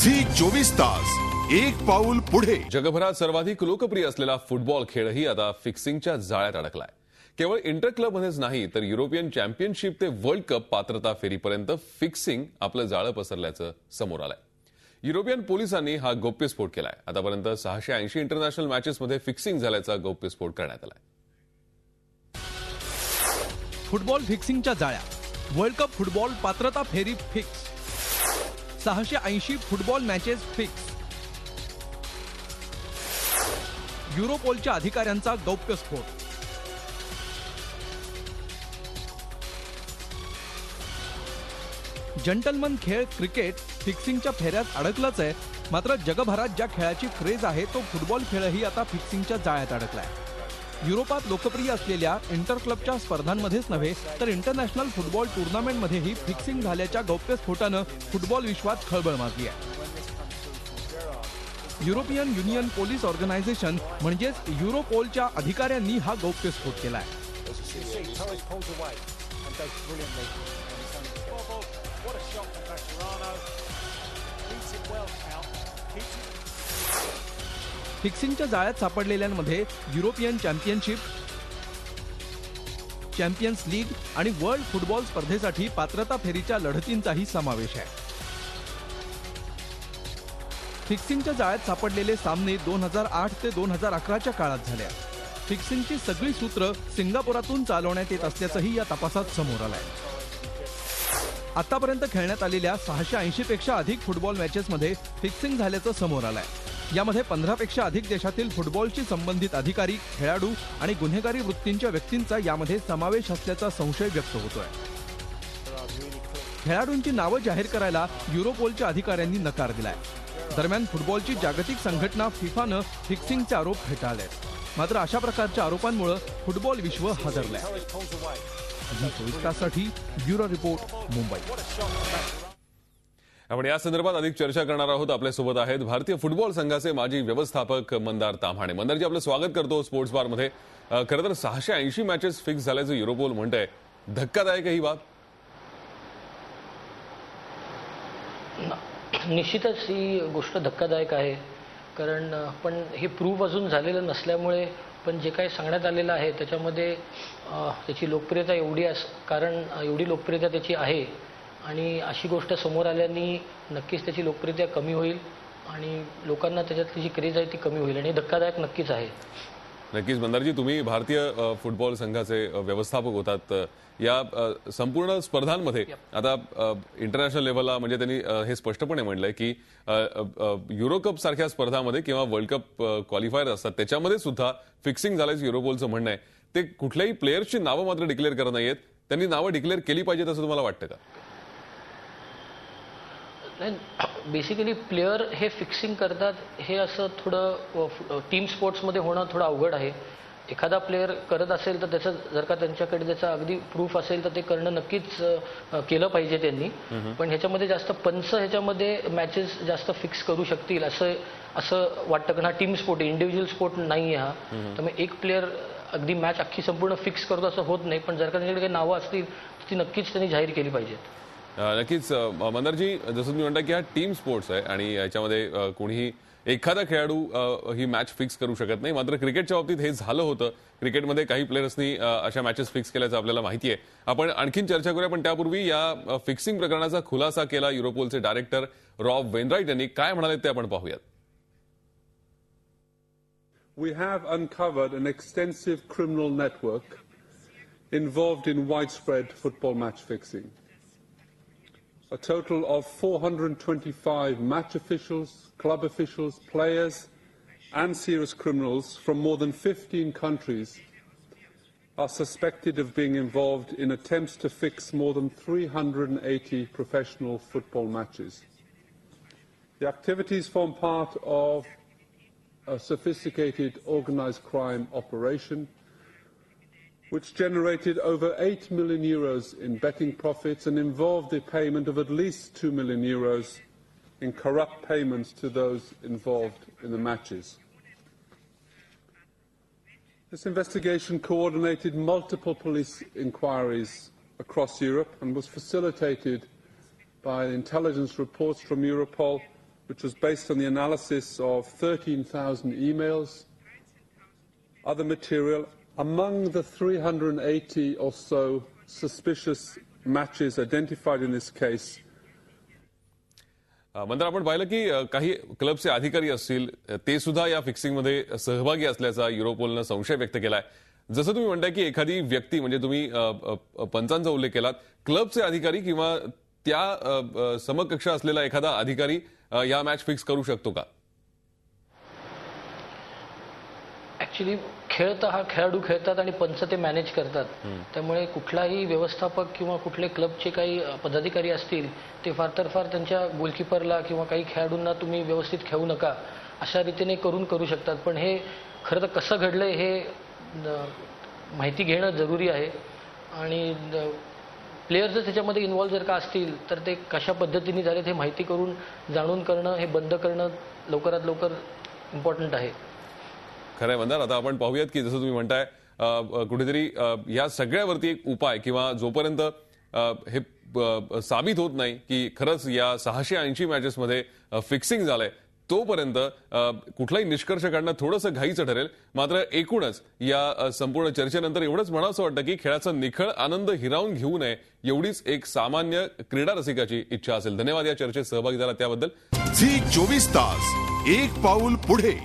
Zee 24 तास एक पाऊल पुढे। जगभरात सर्वाधिक लोकप्रिय असलेला फुटबॉल खेळही आता फिक्सिंगच्या जाळ्यात अडकलाय। केवळ इंटर क्लबमध्येच नाही तर युरोपियन चॅम्पियनशिप ते वर्ल्ड कप पात्रता फेरीपर्यंत फिक्सिंग आपलं जाळं पसरल्याचं समोर आलंय। युरोपियन पोलिसांनी हा गौप्यस्फोट केलाय। आतापर्यंत 680 इंटरनॅशनल मॅचेसमध्ये फिक्सिंग झाल्याचा गौप्यस्फोट करण्यात आलाय। फुटबॉल फिक्सिंगच्या जाळ्या, वर्ल्ड कप फुटबॉल पात्रता फेरी फिक्स, 680 फुटबॉल मॅचेस फिक्स, युरोपोलच्या अधिकाऱ्यांचा गौप्यस्फोट। जंटलमन खेळ क्रिकेट फिक्सिंगच्या फेऱ्यात अडकलाच आहे। मात्र जगभरात ज्या खेळाची क्रेज आहे तो फुटबॉल खेळही आता फिक्सिंगच्या जाळ्यात अडकलाय। युरोपात लोकप्रिय असलेल्या इंटर क्लबच्या स्पर्धांमध्येच नव्हे तर इंटरनॅशनल फुटबॉल टुर्नामेंटमध्येही फिक्सिंग झाल्याच्या गौप्यस्फोटानं फुटबॉल विश्वात खळबळ माजली आहे। युरोपियन युनियन पोलीस ऑर्गनायझेशन म्हणजेच युरोपोलच्या अधिकाऱ्यांनी हा गौप्यस्फोट केलाय। फिक्सिंगच्या जाळ्यात सापडलेल्यांमध्ये युरोपियन चॅम्पियनशिप, चॅम्पियन्स लीग आणि वर्ल्ड फुटबॉल स्पर्धेसाठी पात्रता फेरीच्या लढतींचाही समावेश आहे। फिक्सिंगच्या जाळ्यात सापडलेले सामने 2008 ते 2011च्या काळात झाले। फिक्सिंगची सगळी सूत्र सिंगापुरातून चालवण्यात येत असल्याचंही या तपासात समोर आलंय। आतापर्यंत खेळण्यात आलेल्या 680 पेक्षा अधिक फुटबॉल मॅचेसमध्ये फिक्सिंग झाल्याचं समोर आलंय। यामध्ये 15 पेक्षा अधिक देशातील फुटबॉलशी संबंधित अधिकारी, खेळाडू आणि गुन्हेगारी वृत्तींच्या व्यक्तींचा यामध्ये समावेश असल्याचा संशय व्यक्त होतोय। खेळाडूंची नावं जाहीर करायला युरोपोलच्या अधिकाऱ्यांनी नकार दिलाय। दरम्यान फुटबॉलची जागतिक संघटना फिफानं फिक्सिंगचे आरोप फेटाळलेत। मात्र अशा प्रकारच्या आरोपांमुळे फुटबॉल विश्व हादरलंय। झी 24 ताससाठी ब्युरो रिपोर्ट, मुंबई। आपण या संदर्भात अधिक चर्चा करणार आहोत। आपल्यासोबत आहेत भारतीय फुटबॉल संघाचे माजी व्यवस्थापक मंदार ताम्हाणे। मंदारजी, आपलं स्वागत करतो स्पोर्ट्स बार मध्ये। खरं तर 680 मॅचेस फिक्स झाल्याचं युरोपोल म्हणतंय, धक्कादायक ही बाब? निश्चितच ही गोष्ट धक्कादायक आहे, कारण पण हे प्रूव्ह अजून झालेलं नसल्यामुळे पण जे काही सांगण्यात आलेलं आहे त्याच्यामध्ये त्याची लोकप्रियता एवढी लोकप्रियता त्याची आहे आणि अशी गोष्ट समोर आल्याने नक्कीच त्याची लोकप्रियता कमी होईल आणि लोकांना त्याच्यातली जी क्रेज आहे ती कमी होईल आणि धक्कादायक नक्कीच आहे। नक्कीच मंदारजी, तुम्ही भारतीय फुटबॉल संघाचे व्यवस्थापक होतात। या संपूर्ण स्पर्धांमध्ये आता इंटरनॅशनल लेव्हलला म्हणजे त्यांनी हे स्पष्टपणे म्हटलंय की युरो कप सारख्या स्पर्धांमध्ये किंवा वर्ल्ड कप क्वालिफायर असतात त्याच्यामध्ये सुद्धा फिक्सिंग झाल्याचं युरोपोलचं म्हणणं आहे। ते कुठल्याही प्लेयर्सची नावं मात्र डिक्लेअर करत नाहीयेत। त्यांनी नावं डिक्लेअर केली पाहिजेत असं तुम्हाला वाटतं का? नाही, बेसिकली प्लेयर हे फिक्सिंग करतात हे असं थोडं टीम स्पोर्ट्समध्ये होणं थोडं अवघड आहे। एखादा प्लेयर करत असेल तर त्याचं जर का त्यांच्याकडे त्याचा अगदी प्रूफ असेल तर ते करणं नक्कीच केलं पाहिजे त्यांनी। पण ह्याच्यामध्ये जास्त पंच ह्याच्यामध्ये मॅचेस जास्त फिक्स करू शकतील असं वाटतं, कारण हा टीम स्पोर्ट, इंडिव्हिज्युअल स्पोर्ट नाही आहे हा। त्यामुळे एक प्लेयर अगदी मॅच अख्खी संपूर्ण फिक्स करतो असं होत नाही, पण जर का त्यांच्याकडे काही नावं असतील तर ती नक्कीच त्यांनी जाहीर केली पाहिजेत। नक्कीच मंदारजी, जसं तुम्ही म्हणता की हा टीम स्पोर्ट्स आहे आणि याच्यामध्ये कोणीही एखादा खेळाडू ही मॅच फिक्स करू शकत नाही। मात्र क्रिकेटच्या बाबतीत हे झालं होतं। क्रिकेटमध्ये काही प्लेयर्सनी अशा मॅचेस फिक्स केल्याचं आपल्याला माहिती आहे। आपण आणखीन चर्चा करूया, पण त्यापूर्वी या फिक्सिंग प्रकरणाचा खुलासा केला युरोपोलचे डायरेक्टर रॉब वेनराइट यांनी। काय म्हणाले ते आपण पाहूयात। We have uncovered an extensive criminal network involved in widespread football match fixing. A total of 425 match officials, club officials, players and serious criminals from more than 15 countries are suspected of being involved in attempts to fix more than 380 professional football matches. The activities form part of a sophisticated organised crime operation which generated over 8 million euros in betting profits and involved the payment of at least 2 million euros in corrupt payments to those involved in the matches. This investigation coordinated multiple police inquiries across Europe and was facilitated by intelligence reports from Europol which was based on the analysis of 13,000 emails, other material. Among the 380 or so suspicious matches identified in this case, मंत्र आपण पाहिलं की काही क्लबचे अधिकारी असतील ते सुद्धा या फिक्सिंगमध्ये सहभागी असल्याचा युरोपोलनं संशय व्यक्त केलाय. जसं तुम्ही म्हणताय की एखादी व्यक्ती म्हणजे तुम्ही पंचांचा उल्लेख केलात, क्लबचे अधिकारी किंवा त्या समकक्ष असलेला एखादा अधिकारी या मॅच फिक्स करू शकतो का? ऍक्च्युली खेळता हा खेळाडू खेळतात आणि पंच ते मॅनेज करतात. त्यामुळे कुठलाही व्यवस्थापक किंवा कुठले क्लबचे काही पदाधिकारी असतील ते फार तर फार त्यांच्या गोलकीपरला किंवा काही खेळाडूंना तुम्ही व्यवस्थित खेळू नका अशा रीतीने करू शकतात. पण हे खरं तर कसं घडलंय हे माहिती घेणं जरुरी आहे आणि प्लेयर जर त्याच्यामध्ये इन्व्हॉल्व जर का असतील तर ते कशा पद्धतीने झालेत हे माहिती करून जाणून करणं, हे बंद करणं लवकरात लवकर इम्पॉर्टंट आहे. खरंय मंदार. आता आपण पाहूयात की जसं तुम्ही म्हणताय कुठेतरी या सगळ्यावरती एक उपाय किंवा जोपर्यंत हे साबित होत नाही की खरंच या 680 मॅचेसमध्ये फिक्सिंग झालंय तोपर्यंत कुठलाही निष्कर्ष काढणं थोडंसं घाईचं ठरेल. मात्र एकूणच या संपूर्ण चर्चेनंतर एवढंच म्हणावंसं वाटतं की खेळाचा निखळ आनंद हिरावून घेऊ नये एवढीच एक सामान्य क्रीडा रसिकाची इच्छा असेल. धन्यवाद या चर्चेत सहभागी झाला त्याबद्दल. झी 24 तास एक पाऊल पुढे.